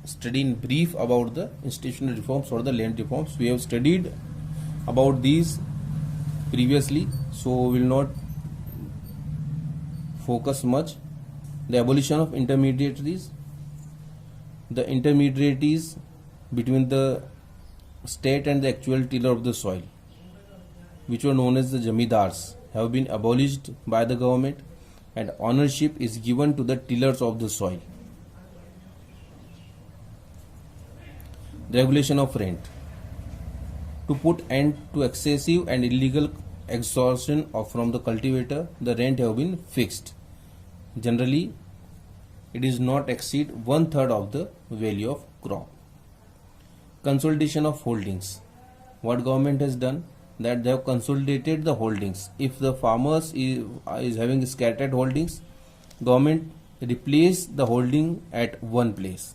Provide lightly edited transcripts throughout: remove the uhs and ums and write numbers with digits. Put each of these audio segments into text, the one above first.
study in brief about the institutional reforms or the land reforms. We have studied about these previously, so we will not focus much. The abolition of intermediaries. The intermediaries between the state and the actual tiller of the soil, which were known as the jamidars, have been abolished by the government, and ownership is given to the tillers of the soil. The regulation of rent. To put end to excessive and illegal extortion from the cultivator, the rent have been fixed. Generally, it is not exceed 1/3 of the value of crop. Consolidation of holdings. What government has done, that they have consolidated the holdings. If the farmers is having scattered holdings, government replace the holding at one place.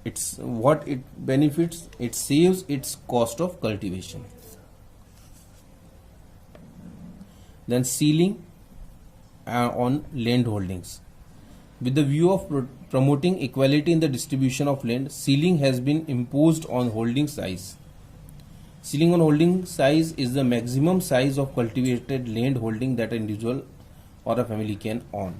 It's what it benefits, it saves its cost of cultivation. Then ceiling on land holdings. With the view of promoting equality in the distribution of land, ceiling has been imposed on holding size. Ceiling on holding size is the maximum size of cultivated land holding that an individual or a family can own.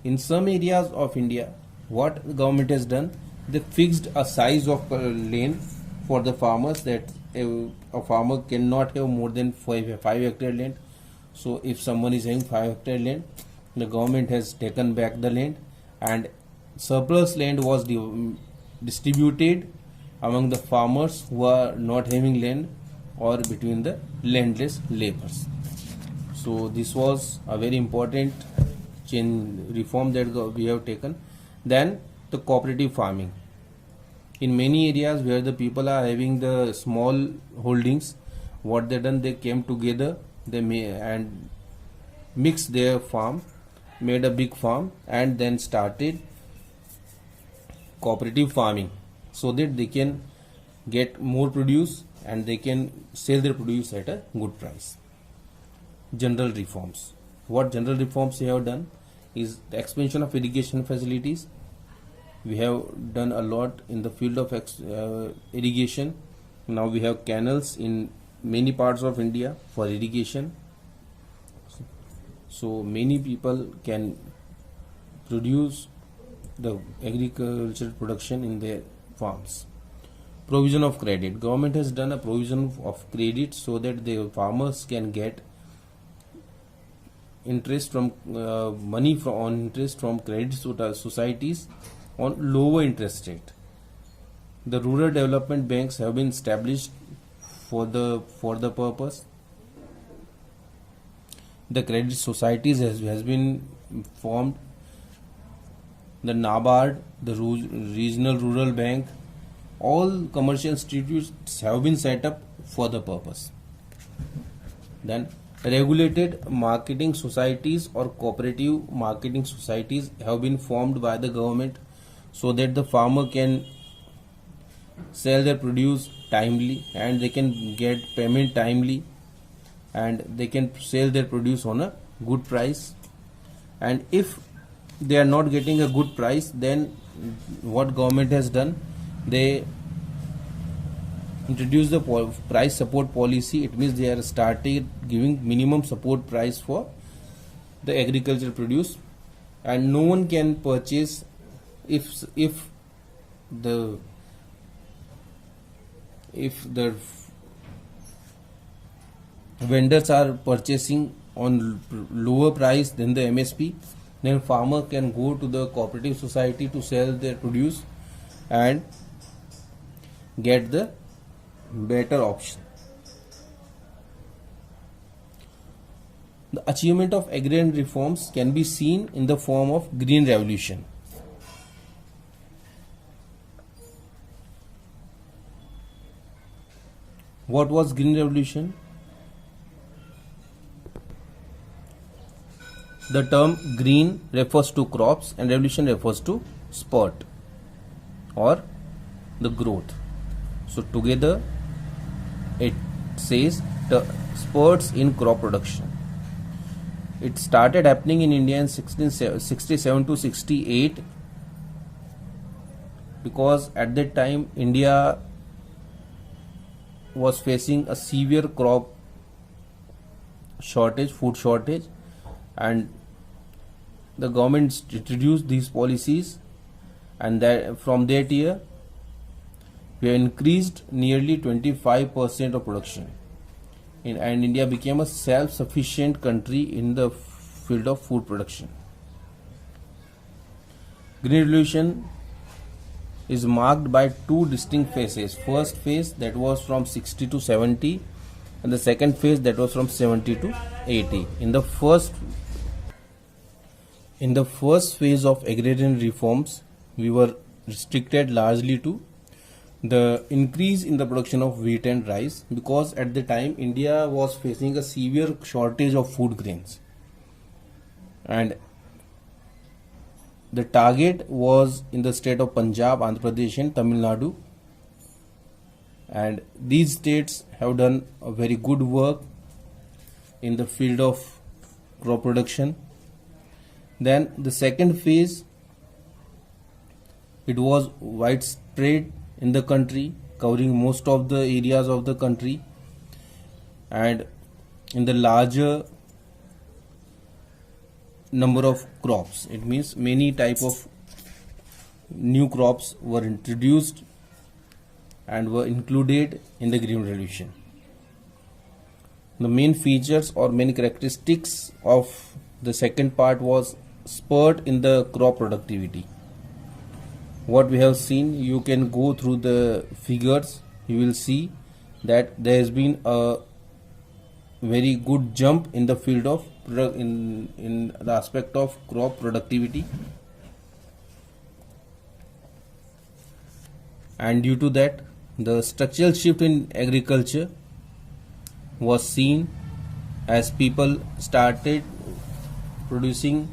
In some areas of India, what the government has done, they fixed a size of land for the farmers, that a farmer cannot have more than 5 hectare land. So if someone is having 5 hectare land, the government has taken back the land, and surplus land was distributed among the farmers who are not having land or between the landless laborers. So this was a very important change reform that we have taken. Then the cooperative farming. In many areas where the people are having the small holdings, what they done, they came together, they and mixed their farm, made a big farm, and then started cooperative farming, so that they can get more produce and they can sell their produce at a good price. General reforms. What general reforms we have done is the expansion of irrigation facilities. We have done a lot in the field of irrigation. Now we have canals in many parts of India for irrigation. So many people can produce the agricultural production in their farms. Provision of credit. Government has done a provision of credit so that the farmers can get interest from money on interest from credit societies on lower interest rate. The rural development banks have been established for the purpose. The credit societies has been formed. The NABARD, the regional rural bank, all commercial institutes have been set up for the purpose. Then regulated marketing societies or cooperative marketing societies have been formed by the government so that the farmer can sell their produce timely and they can get payment timely, and they can sell their produce on a good price. And if they are not getting a good price, then what government has done, they introduce the price support policy. It means they are started giving minimum support price for the agricultural produce, and no one can purchase if the vendors are purchasing on lower price than the MSP, then farmer can go to the cooperative society to sell their produce and get the better option. The achievement of agrarian reforms can be seen in the form of Green Revolution. What was Green Revolution? The term green refers to crops and revolution refers to spurt or the growth. So together it says the spurts in crop production. It started happening in India in 1667 to 68 because at that time India was facing a severe crop shortage, food shortage, and the government introduced these policies, and that from that year we have increased nearly 25% of production and India became a self-sufficient country in the field of food production. Green Revolution is marked by two distinct phases. First phase, that was from 60 to 70, and the second phase, that was from 70 to 80. In the first phase of agrarian reforms, we were restricted largely to the increase in the production of wheat and rice, because at the time India was facing a severe shortage of food grains, and the target was in the state of Punjab, Andhra Pradesh and Tamil Nadu, and these states have done a very good work in the field of crop production. Then the second phase, it was widespread in the country, covering most of the areas of the country, and in the larger number of crops. It means many type of new crops were introduced and were included in the Green Revolution. The main features or main characteristics of the second part was spurt in the crop productivity. What we have seen, you can go through the figures, you will see that there has been a very good jump in the field of in the aspect of crop productivity, and due to that the structural shift in agriculture was seen as people started producing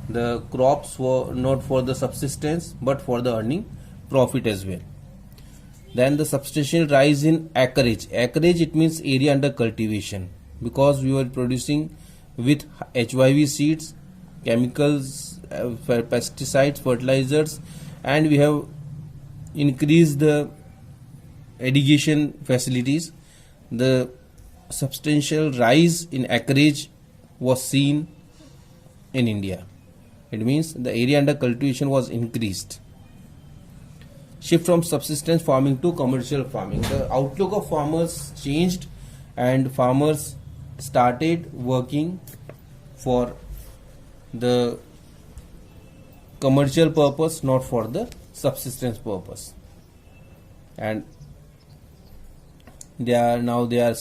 the crops for not for the subsistence but for the earning profit as well. Then the substantial rise in acreage. Acreage, it means area under cultivation, because we were producing with HYV seeds, chemicals, pesticides, fertilizers, and we have increased the irrigation facilities. The substantial rise in acreage was seen in India. It means the area under cultivation was increased. Shift from subsistence farming to commercial farming. The outlook of farmers changed and farmers started working for the commercial purpose, not for the subsistence purpose, and they are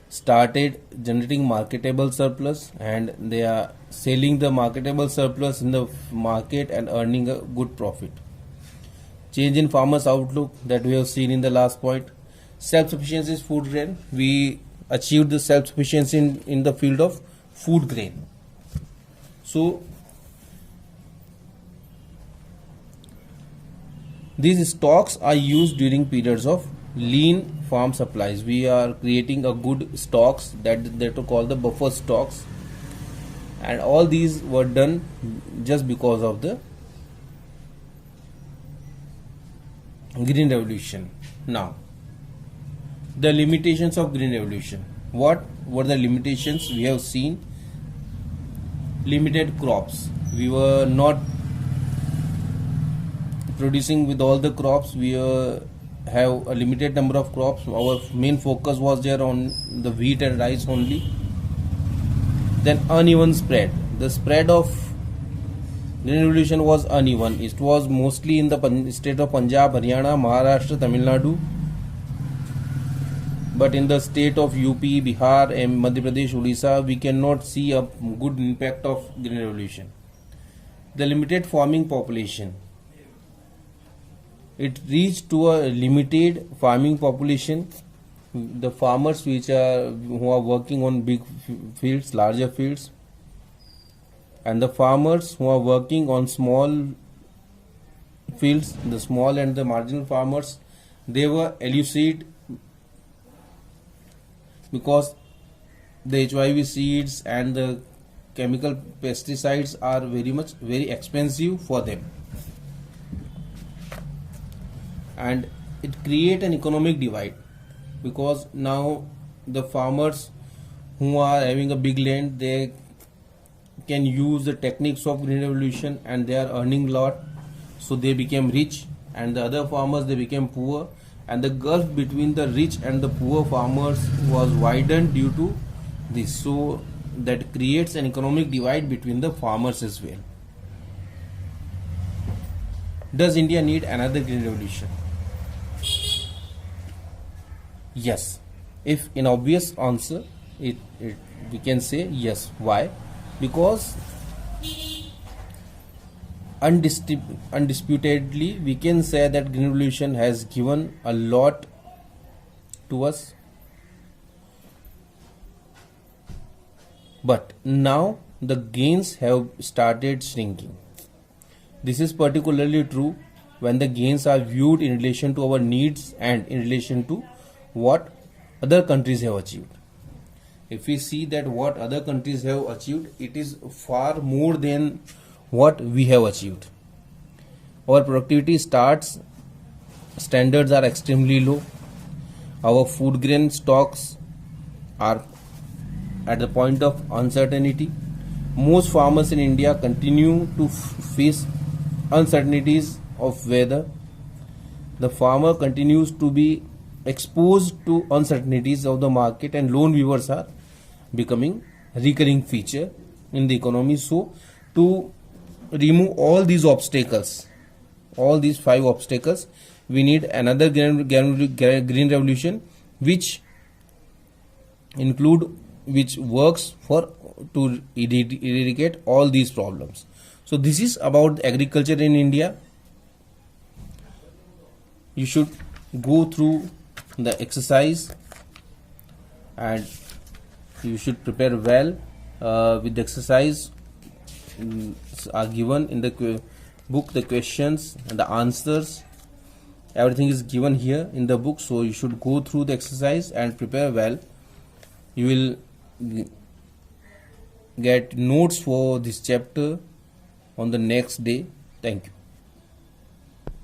started generating marketable surplus, and they are selling the marketable surplus in the market and earning a good profit. Change in farmers outlook, that we have seen in the last point. Self-sufficiency is food grain. We achieved the self-sufficiency in the field of food grain. So these stocks are used during periods of lean farm supplies. We are creating a good stocks that are called the buffer stocks, and all these were done just because of the Green Revolution. Now, the limitations of Green Revolution. What were the limitations? We have seen limited crops. We were not producing with all the crops. We have a limited number of crops. Our main focus was there on the wheat and rice only. Then uneven spread. The spread of Green Revolution was uneven. It was mostly in the state of Punjab, Haryana, Maharashtra, Tamil Nadu. But in the state of UP, Bihar and Madhya Pradesh, Odisha, we cannot see a good impact of Green Revolution. The limited farming population. It reached to a limited farming population. The farmers who are working on big fields, larger fields, and the farmers who are working on small fields, the small and the marginal farmers, they were elusive because the HYV seeds and the chemical pesticides are very expensive for them. and it create an economic divide, because now the farmers who are having a big land, they can use the techniques of green revolution and they are earning lot, so they became rich, and the other farmers, they became poor, and the gulf between the rich and the poor farmers was widened due to this. So that creates an economic divide between the farmers as well. Does India need another green revolution? Yes. If in obvious answer, we can say yes. Why? Because undisputedly we can say that green revolution has given a lot to us, but now the gains have started shrinking. This is particularly true when the gains are viewed in relation to our needs and in relation to what other countries have achieved. If we see that what other countries have achieved, it is far more than what we have achieved. Our productivity standards are extremely low. Our food grain stocks are at the point of uncertainty. Most farmers in India continue to face uncertainties of weather. The farmer continues to be exposed to uncertainties of the market, and loan waivers are becoming a recurring feature in the economy. So to remove all these obstacles, all these 5 obstacles, we need another green revolution which works for to eradicate all these problems. So this is about agriculture in India. You should go through the exercise and you should prepare well with the exercise are given in the book. The questions and the answers, everything is given here in the book, so you should go through the exercise and prepare well. You will get notes for this chapter on the next day. Thank you.